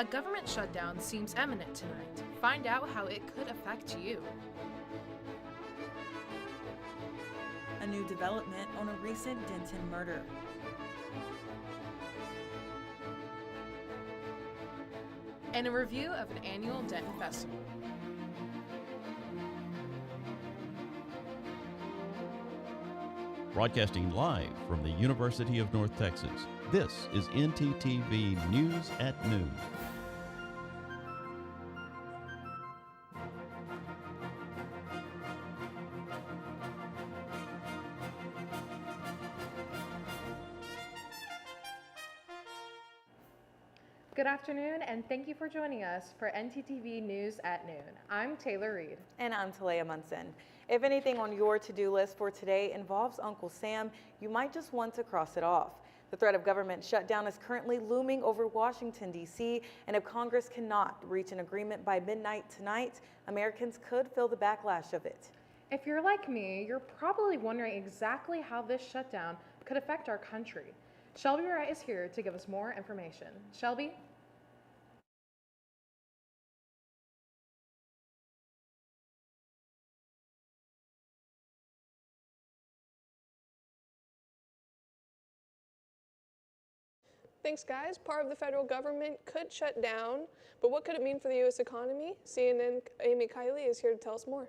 A government shutdown seems imminent tonight. Find out how it could affect you. A new development on a recent Denton murder. And a review of an annual Denton festival. Broadcasting live from the University of North Texas, this is NTTV News at Noon. Good afternoon, and thank you for joining us for NTTV News at Noon. I'm Taylor Reed. And I'm Talea Munson. If anything on your to-do list for today involves Uncle Sam, you might just want to cross it off. The threat of government shutdown is currently looming over Washington, D.C., and if Congress cannot reach an agreement by midnight tonight, Americans could feel the backlash of it. If you're like me, you're probably wondering exactly how this shutdown could affect our country. Shelby Wright is here to give us more information. Shelby? Thanks, guys. Part of the federal government could shut down, but what could it mean for the U.S. economy? CNN Amy Kiley is here to tell us more.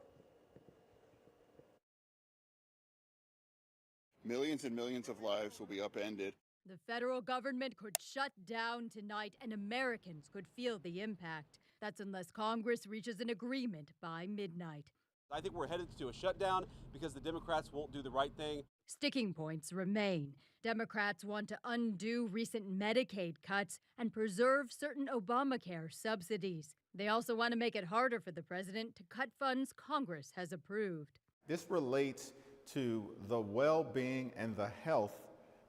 Millions and millions of lives will be upended. The federal government could shut down tonight, and Americans could feel the impact. That's unless Congress reaches an agreement by midnight. I think we're headed to a shutdown because the Democrats won't do the right thing. Sticking points remain. Democrats want to undo recent Medicaid cuts and preserve certain Obamacare subsidies. They also want to make it harder for the president to cut funds Congress has approved. This relates to the well-being and the health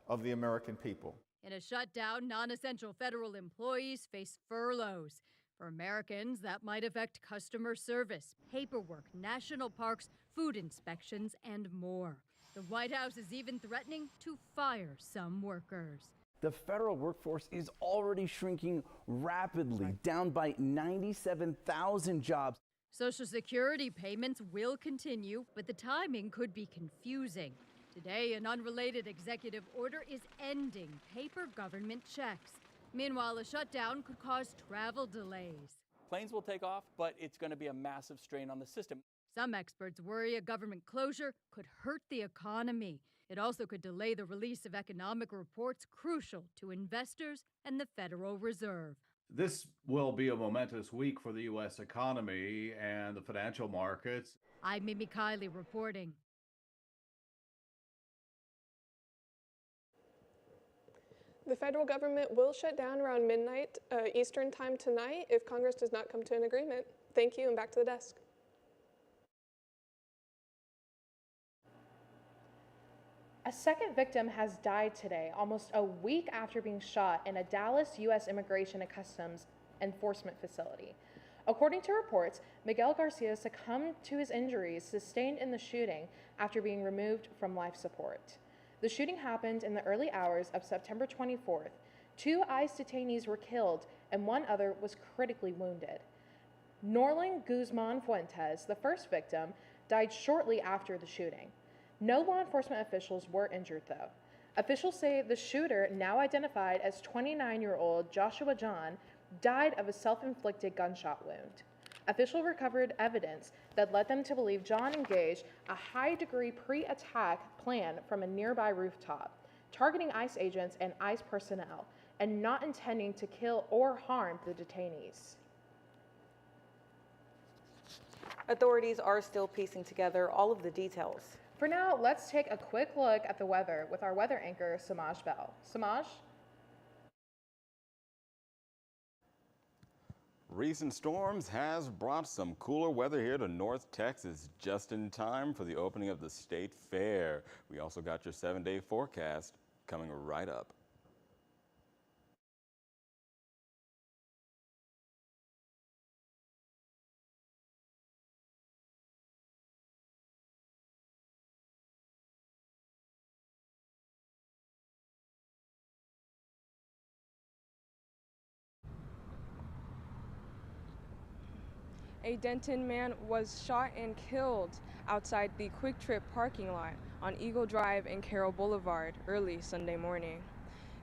of the American people. In a shutdown, non-essential federal employees face furloughs. For Americans, that might affect customer service, paperwork, national parks, food inspections, and more. The White House is even threatening to fire some workers. The federal workforce is already shrinking rapidly, down by 97,000 jobs. Social Security payments will continue, but the timing could be confusing. Today, an unrelated executive order is ending paper government checks. Meanwhile, a shutdown could cause travel delays. Planes will take off, but it's going to be a massive strain on the system. Some experts worry a government closure could hurt the economy. It also could delay the release of economic reports crucial to investors and the Federal Reserve. This will be a momentous week for the U.S. economy and the financial markets. I'm Amy Kiley reporting. The federal government will shut down around midnight Eastern time tonight if Congress does not come to an agreement. Thank you, and back to the desk. A second victim has died today, almost a week after being shot in a Dallas U.S. Immigration and Customs Enforcement facility. According to reports, Miguel Garcia succumbed to his injuries sustained in the shooting after being removed from life support. The shooting happened in the early hours of September 24th. 2 ICE detainees were killed and 1 other was critically wounded. Norlin Guzman Fuentes, the first victim, died shortly after the shooting. No law enforcement officials were injured, though. Officials say the shooter, now identified as 29-year-old Joshua John, died of a self-inflicted gunshot wound. Officials recovered evidence that led them to believe John engaged a high-degree pre-attack plan from a nearby rooftop, targeting ICE agents and ICE personnel, and not intending to kill or harm the detainees. Authorities are still piecing together all of the details. For now, let's take a quick look at the weather with our weather anchor, Samaj Bell. Samaj? Recent storms has brought some cooler weather here to North Texas just in time for the opening of the state fair. We also got your 7-day forecast coming right up. A Denton man was shot and killed outside the Quick Trip parking lot on Eagle Drive and Carroll Boulevard early Sunday morning.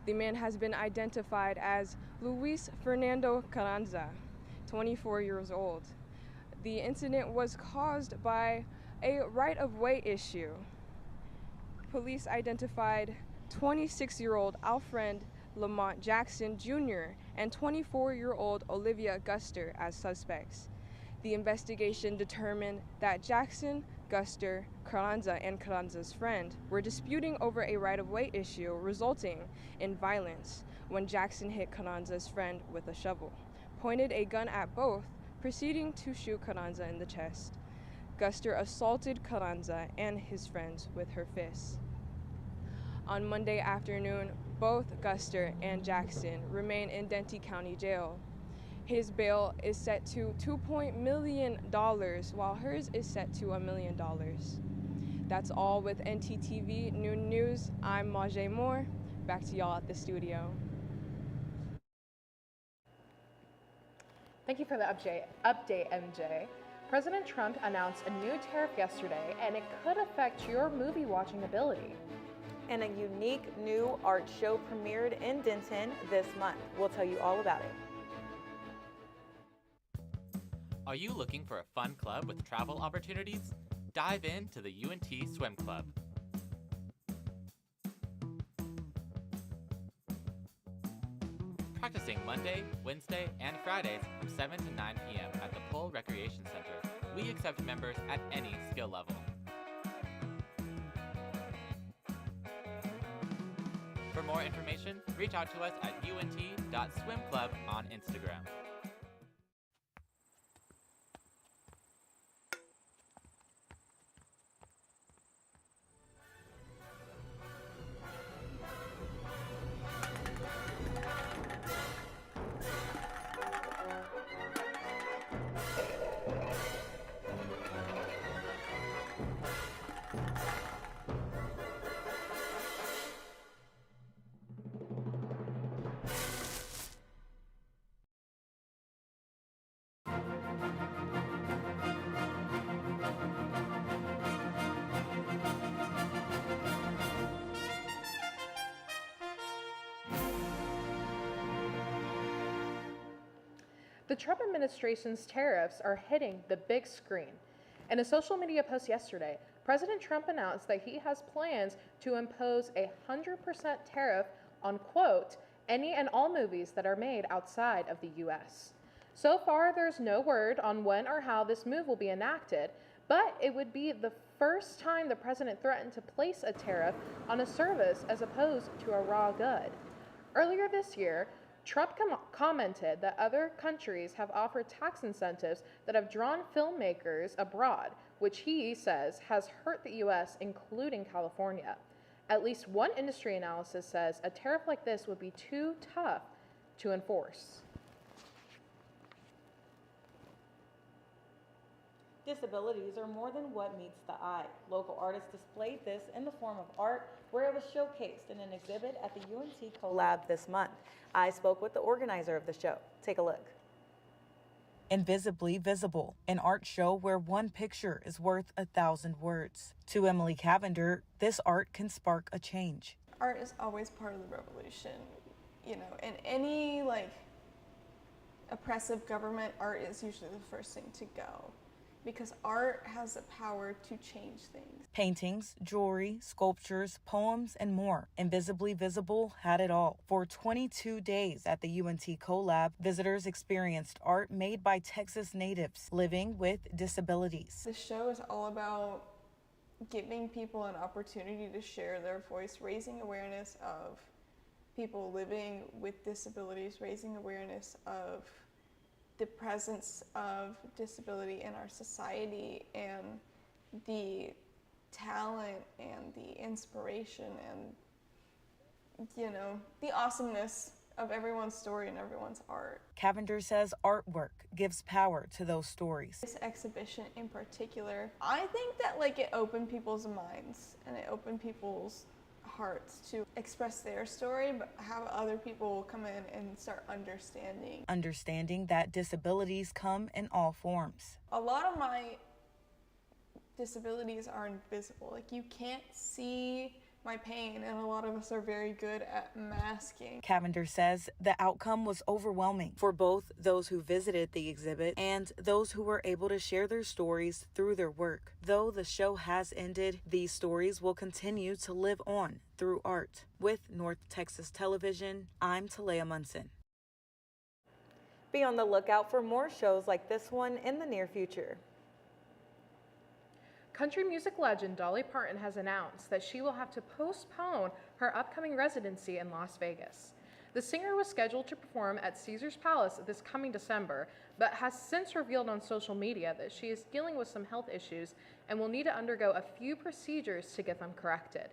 The man has been identified as Luis Fernando Carranza, 24 years old. The incident was caused by a right-of-way issue. Police identified 26-year-old Alfred Lamont Jackson Jr. and 24-year-old Olivia Guster as suspects. The investigation determined that Jackson, Guster, Carranza, and Carranza's friend were disputing over a right-of-way issue, resulting in violence when Jackson hit Carranza's friend with a shovel, pointed a gun at both, proceeding to shoot Carranza in the chest. Guster assaulted Carranza and his friends with her fists. On Monday afternoon, both Guster and Jackson remain in Denton County Jail. His bail is set to $2 million, while hers is set to $1 million. That's all with NTTV Noon News. I'm Majay Moore. Back to y'all at the studio. Thank you for the update, MJ. President Trump announced a new tariff yesterday, and it could affect your movie watching ability. And a unique new art show premiered in Denton this month. We'll tell you all about it. Are you looking for a fun club with travel opportunities? Dive into the UNT Swim Club. Practicing Monday, Wednesday, and Fridays from 7 to 9 p.m. at the Pole Recreation Center. We accept members at any skill level. For more information, reach out to us at unt.swimclub on Instagram. The Trump administration's tariffs are hitting the big screen. In a social media post yesterday, President Trump announced that he has plans to impose a 100% tariff on, quote, any and all movies that are made outside of the U.S. So far, there's no word on when or how this move will be enacted, but it would be the first time the president threatened to place a tariff on a service as opposed to a raw good. Earlier this year, Trump commented that other countries have offered tax incentives that have drawn filmmakers abroad, which he says has hurt the U.S., including California. At least one industry analysis says a tariff like this would be too tough to enforce. Disabilities are more than what meets the eye. Local artists displayed this in the form of art, where it was showcased in an exhibit at the UNT Collab this month. I spoke with the organizer of the show. Take a look. Invisibly Visible, an art show where one picture is worth 1,000 words. To Emily Cavender, this art can spark a change. Art is always part of the revolution, you know, in any oppressive government, art is usually the first thing to go, because art has the power to change things. Paintings, jewelry, sculptures, poems, and more. Invisibly Visible had it all. For 22 days at the UNT Collab, visitors experienced art made by Texas natives living with disabilities. The show is all about giving people an opportunity to share their voice, raising awareness of people living with disabilities, raising awareness of the presence of disability in our society and the talent and the inspiration and, you know, the awesomeness of everyone's story and everyone's art. Cavender says artwork gives power to those stories. This exhibition in particular, I think that it opened people's minds and it opened people's hearts to express their story, but have other people come in and start understanding. Understanding that disabilities come in all forms. A lot of my disabilities are invisible. Like, you can't see my pain, and a lot of us are very good at masking. Cavender says the outcome was overwhelming for both those who visited the exhibit and those who were able to share their stories through their work. Though the show has ended, these stories will continue to live on through art. With North Texas Television, I'm Talea Munson. Be on the lookout for more shows like this one in the near future. Country music legend Dolly Parton has announced that she will have to postpone her upcoming residency in Las Vegas. The singer was scheduled to perform at Caesars Palace this coming December, but has since revealed on social media that she is dealing with some health issues and will need to undergo a few procedures to get them corrected.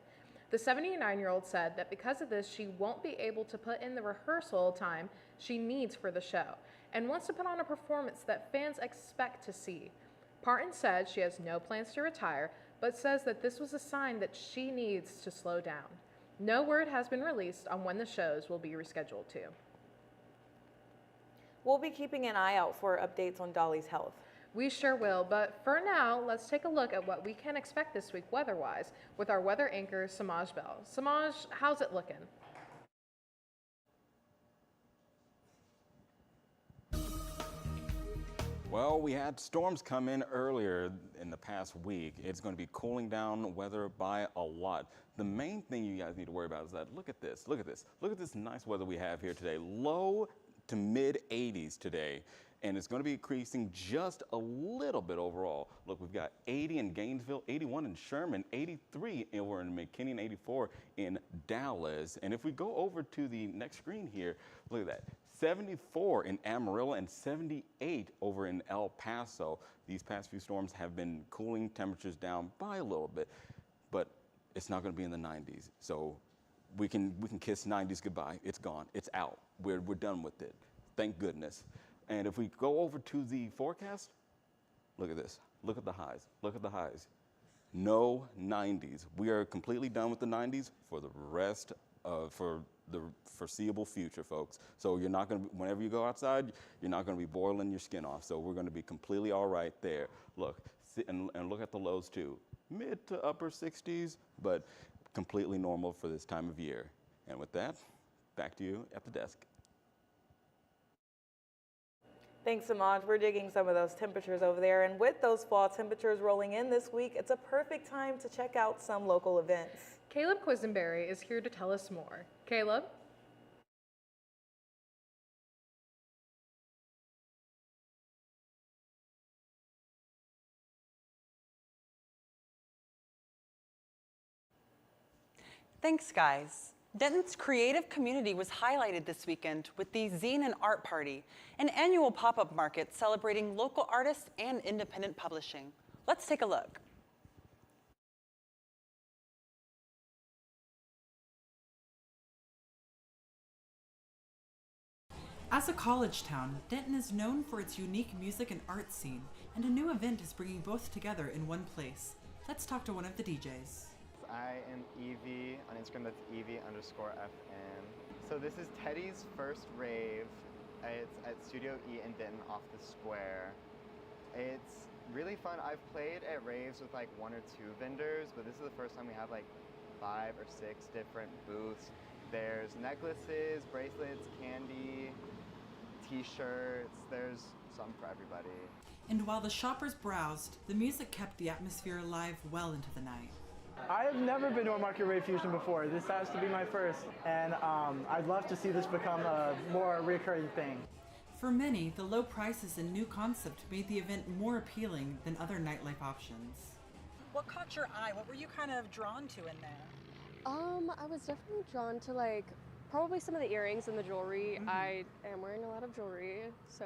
The 79-year-old said that because of this, she won't be able to put in the rehearsal time she needs for the show and wants to put on a performance that fans expect to see. Parton said she has no plans to retire, but says that this was a sign that she needs to slow down. No word has been released on when the shows will be rescheduled to. We'll be keeping an eye out for updates on Dolly's health. We sure will, but for now, let's take a look at what we can expect this week weather-wise with our weather anchor, Samaj Bell. Samaj, how's it looking? Well, we had storms come in earlier in the past week. It's going to be cooling down weather by a lot. The main thing you guys need to worry about is that look at this nice weather we have here today. Low to mid 80s today. And it's going to be increasing just a little bit overall. Look, we've got 80 in Gainesville, 81 in Sherman, 83 over in McKinney, and 84 in Dallas. And if we go over to the next screen here, look at that. 74 in Amarillo and 78 over in El Paso. These past few storms have been cooling temperatures down by a little bit, but it's not going to be in the 90s. So we can kiss 90s goodbye. It's gone. It's out. We're done with it. Thank goodness. And if we go over to the forecast, look at this. Look at the highs. Look at the highs. No 90s. We are completely done with the 90s for the rest of the foreseeable future, folks. So you're not going to, whenever you go outside, you're not going to be boiling your skin off. So we're going to be completely all right there. Look, and look at the lows too. Mid to upper 60s, but completely normal for this time of year. And with that, back to you at the desk. Thanks, Samaj. We're digging some of those temperatures over there. And with those fall temperatures rolling in this week, it's a perfect time to check out some local events. Caleb Quisenberry is here to tell us more. Caleb? Thanks, guys. Denton's creative community was highlighted this weekend with the Zine and Art Party, an annual pop-up market celebrating local artists and independent publishing. Let's take a look. As a college town, Denton is known for its unique music and art scene, and a new event is bringing both together in one place. Let's talk to one of the DJs. I am Evie, on Instagram that's Evie_FN. So this is Teddy's first rave. It's at Studio E in Denton off the square. It's really fun. I've played at raves with like 1 or 2 vendors, but this is the first time we have like 5 or 6 different booths. There's necklaces, bracelets, candy, t-shirts, there's some for everybody. And while the shoppers browsed, the music kept the atmosphere alive well into the night. I have never been to a Market Rave Fusion before. This has to be my first, and I'd love to see this become a more recurring thing. For many, the low prices and new concept made the event more appealing than other nightlife options. What caught your eye? What were you kind of drawn to in there? I was definitely drawn to like probably some of the earrings and the jewelry. I am wearing a lot of jewelry, so.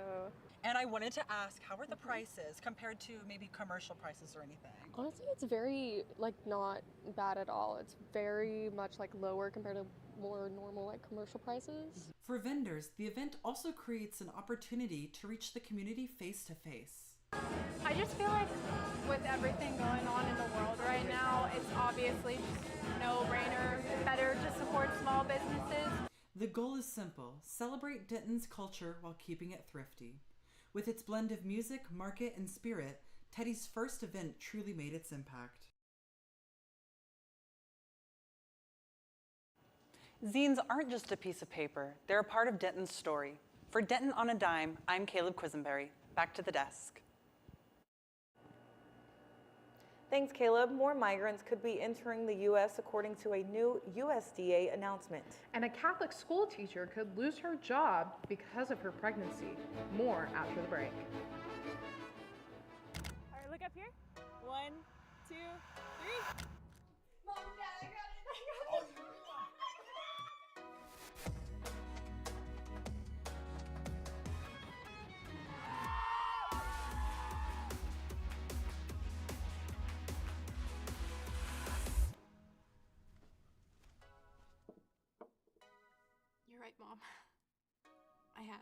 And I wanted to ask, how are the prices compared to maybe commercial prices or anything? Honestly, it's very like not bad at all. It's very much like lower compared to more normal like commercial prices. For vendors, the event also creates an opportunity to reach the community face to face. I just feel like with everything going on in the world right now, it's obviously just no-brainer, better to support small businesses. The goal is simple: celebrate Denton's culture while keeping it thrifty. With its blend of music, market, and spirit, Teddy's first event truly made its impact. Zines aren't just a piece of paper. They're a part of Denton's story. For Denton on a Dime, I'm Caleb Quisenberry. Back to the desk. Thanks, Caleb. More migrants could be entering the U.S. according to a new USDA announcement. And a Catholic school teacher could lose her job because of her pregnancy. More after the break. All right, look up here. 1, 2, 3. Mom, Dad, I got it. You're right, Mom. I have.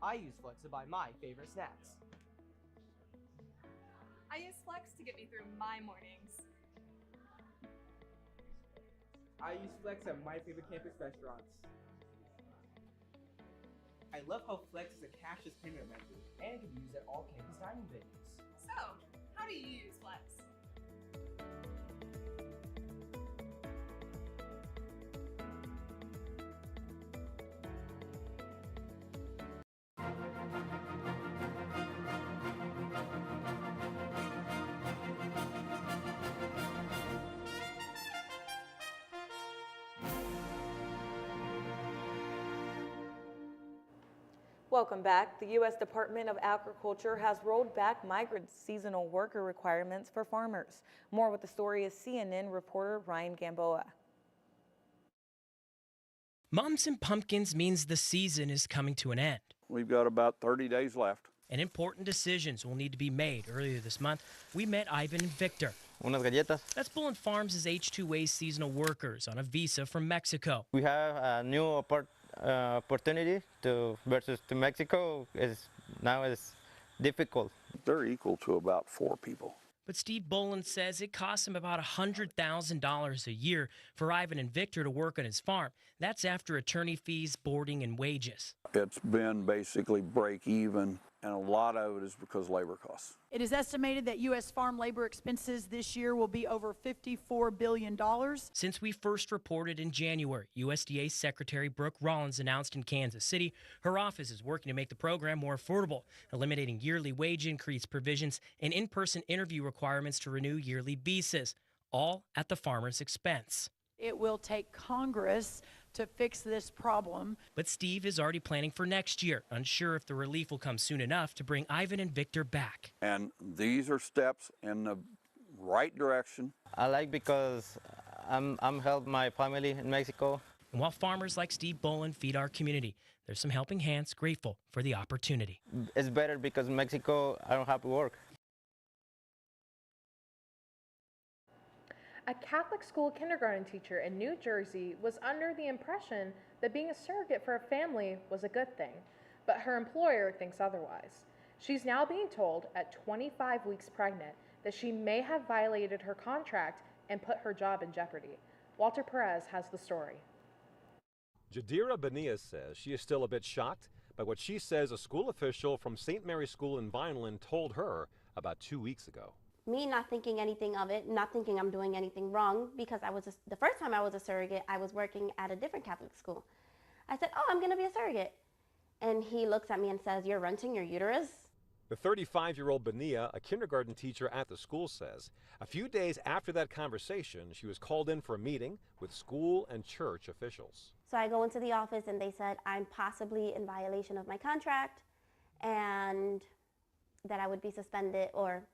I use Flex to buy my favorite snacks. I use Flex to get me through my mornings. I use Flex at my favorite campus restaurants. I love how Flex is a cashless payment method and can be used at all campus dining venues. So, how do you use Flex? Welcome back. The U.S. Department of Agriculture has rolled back migrant seasonal worker requirements for farmers. More with the story is CNN reporter Ryan Gamboa. Mums and pumpkins means the season is coming to an end. We've got about 30 days left. And important decisions will need to be made. Earlier this month, we met Ivan and Victor. Unas galletas. That's Bullen Farms' H-2A seasonal workers on a visa from Mexico. We have a new opportunity versus to Mexico is difficult. They're equal to about 4 people. But Steve Bullen says it costs him about $100,000 a year for Ivan and Victor to work on his farm. That's after attorney fees, boarding, and wages. It's been basically break even, and a lot of it is because labor costs. It is estimated that U.S. farm labor expenses this year will be over $54 billion. Since we first reported in January, USDA Secretary Brooke Rollins announced in Kansas City her office is working to make the program more affordable, eliminating yearly wage increase provisions and in-person interview requirements to renew yearly visas, all at the farmer's expense. It will take Congress to fix this problem. But Steve is already planning for next year, unsure if the relief will come soon enough to bring Ivan and Victor back. And these are steps in the right direction. I like because I'm helping my family in Mexico. And while farmers like Steve Bullen feed our community, there's some helping hands grateful for the opportunity. It's better because in Mexico, I don't have to work. A Catholic school kindergarten teacher in New Jersey was under the impression that being a surrogate for a family was a good thing, but her employer thinks otherwise. She's now being told at 25 weeks pregnant that she may have violated her contract and put her job in jeopardy. Walter Perez has the story. Jadira Benia says she is still a bit shocked by what she says a school official from St. Mary's School in Vineland told her about 2 weeks ago. Me not thinking anything of it, not thinking I'm doing anything wrong, because the first time I was a surrogate, I was working at a different Catholic school. I said, oh, I'm going to be a surrogate. And he looks at me and says, you're renting your uterus? The 35-year-old Benia, a kindergarten teacher at the school, says a few days after that conversation, she was called in for a meeting with school and church officials. So I go into the office and they said I'm possibly in violation of my contract and that I would be suspended or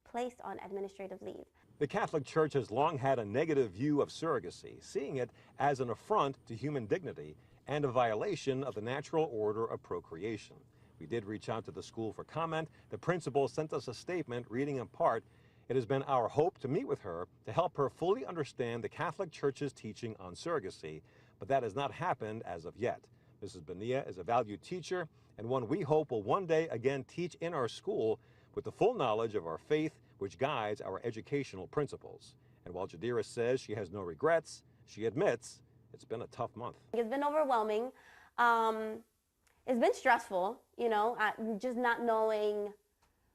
placed on administrative leave. The Catholic Church has long had a negative view of surrogacy, seeing it as an affront to human dignity and a violation of the natural order of procreation. We did reach out to the school for comment. The principal sent us a statement reading in part, "It has been our hope to meet with her to help her fully understand the Catholic Church's teaching on surrogacy, but that has not happened as of yet. Mrs. Bonilla is a valued teacher and one we hope will one day again teach in our school with the full knowledge of our faith which guides our educational principles. And while Jadira says she has no regrets, she admits it's been a tough month. It's been overwhelming. It's been stressful, you know, just not knowing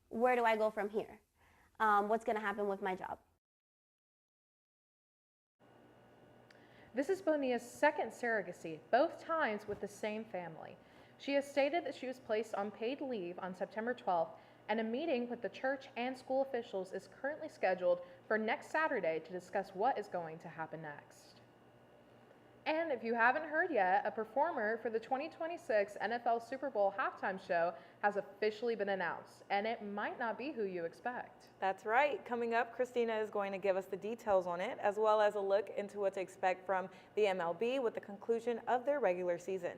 where do I go from here, what's going to happen with my job. This is Bonilla's second surrogacy, both times with the same family. She has stated that she was placed on paid leave on September 12th, and a meeting with the church and school officials is currently scheduled for next Saturday to discuss what is going to happen next. And if you haven't heard yet, a performer for the 2026 NFL Super Bowl halftime show has officially been announced, and it might not be who you expect. That's right. Coming up, Christina is going to give us the details on it, as well as a look into what to expect from the MLB with the conclusion of their regular season.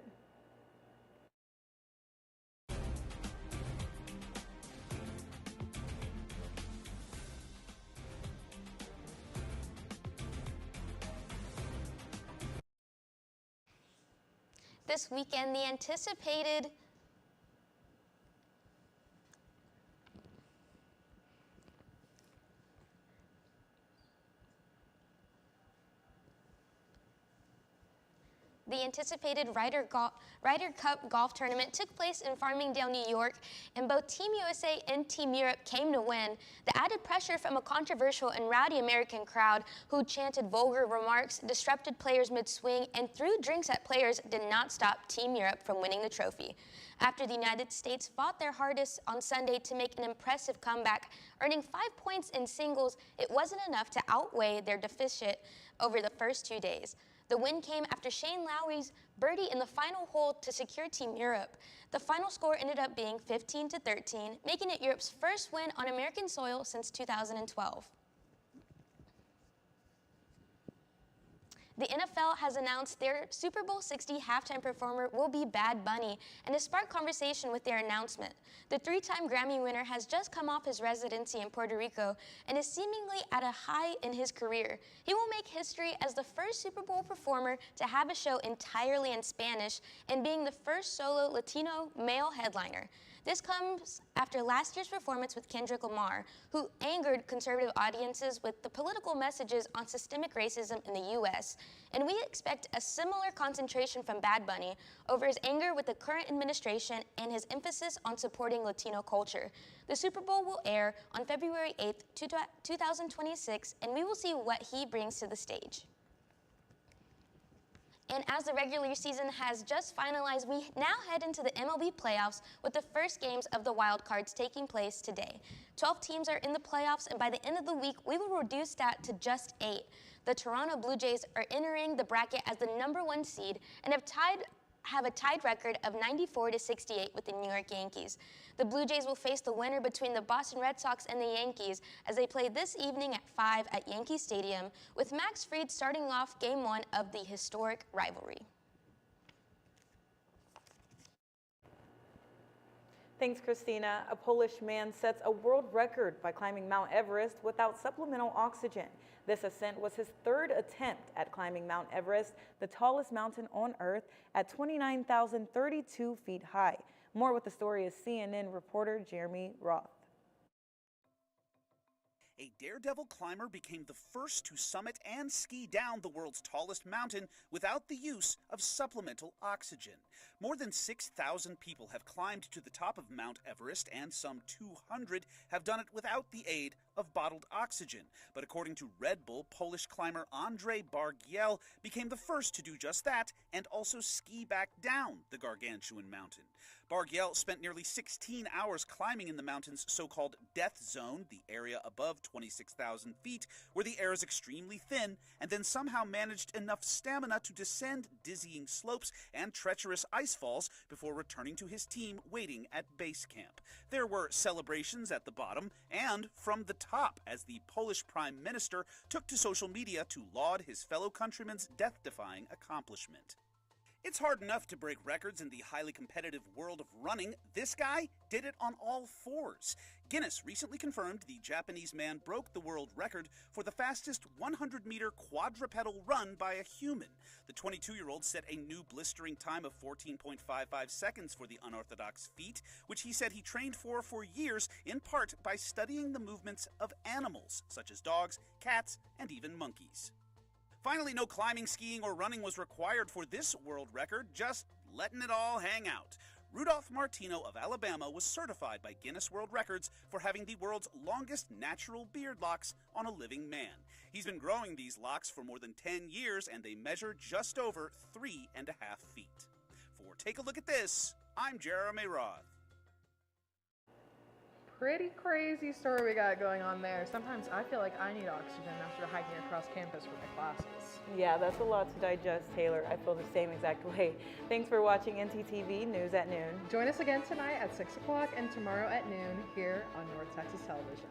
This weekend, the anticipated Ryder Cup golf tournament took place in Farmingdale, New York, and both Team USA and Team Europe came to win. The added pressure from a controversial and rowdy American crowd who chanted vulgar remarks, disrupted players mid-swing, and threw drinks at players did not stop Team Europe from winning the trophy. After the United States fought their hardest on Sunday to make an impressive comeback, earning 5 points in singles, it wasn't enough to outweigh their deficit over the first 2 days. The win came after Shane Lowry's birdie in the final hole to secure Team Europe. The final score ended up being 15-13, making it Europe's first win on American soil since 2012. The NFL has announced their Super Bowl 60 halftime performer will be Bad Bunny, and has sparked conversation with their announcement. The three-time Grammy winner has just come off his residency in Puerto Rico and is seemingly at a high in his career. He will make history as the first Super Bowl performer to have a show entirely in Spanish and being the first solo Latino male headliner. This comes after last year's performance with Kendrick Lamar, who angered conservative audiences with the political messages on systemic racism in the U.S. And we expect a similar concentration from Bad Bunny over his anger with the current administration and his emphasis on supporting Latino culture. The Super Bowl will air on February 8th, 2026, and we will see what he brings to the stage. And as the regular season has just finalized, we now head into the MLB playoffs with the first games of the wild cards taking place today. 12 teams are in the playoffs, and by the end of the week, we will reduce that to just 8. The Toronto Blue Jays are entering the bracket as the #1 seed and have a tied record of 94-68 with the New York Yankees. The Blue Jays will face the winner between the Boston Red Sox and the Yankees as they play this evening at 5 at Yankee Stadium, with Max Fried starting off Game 1 of the historic rivalry. Thanks, Christina. A Polish man sets a world record by climbing Mount Everest without supplemental oxygen. This ascent was his third attempt at climbing Mount Everest, the tallest mountain on Earth, at 29,032 feet high. More with the story is CNN reporter Jeremy Roth. A daredevil climber became the first to summit and ski down the world's tallest mountain without the use of supplemental oxygen. More than 6,000 people have climbed to the top of Mount Everest, and some 200 have done it without the aid of bottled oxygen. But according to Red Bull, Polish climber Andrzej Bargiel became the first to do just that and also ski back down the gargantuan mountain. Bargiel spent nearly 16 hours climbing in the mountain's so-called death zone, the area above 26,000 feet, where the air is extremely thin, and then somehow managed enough stamina to descend dizzying slopes and treacherous ice falls before returning to his team waiting at base camp. There were celebrations at the bottom and from the top as the Polish Prime Minister took to social media to laud his fellow countrymen's death-defying accomplishment. It's hard enough to break records in the highly competitive world of running. This guy did it on all fours. Guinness recently confirmed the Japanese man broke the world record for the fastest 100-meter quadrupedal run by a human. The 22-year-old set a new blistering time of 14.55 seconds for the unorthodox feat, which he said he trained for years, in part by studying the movements of animals, such as dogs, cats, and even monkeys. Finally, no climbing, skiing, or running was required for this world record, just letting it all hang out. Rudolph Martino of Alabama was certified by Guinness World Records for having the world's longest natural beard locks on a living man. He's been growing these locks for more than 10 years, and they measure just over 3.5 feet. For Take a Look at This, I'm Jeremy Roth. Pretty crazy story we got going on there. Sometimes I feel like I need oxygen after hiking across campus for my classes. Yeah, that's a lot to digest, Taylor. I feel the same exact way. Thanks for watching NTTV News at Noon. Join us again tonight at 6 o'clock and tomorrow at noon here on North Texas Television.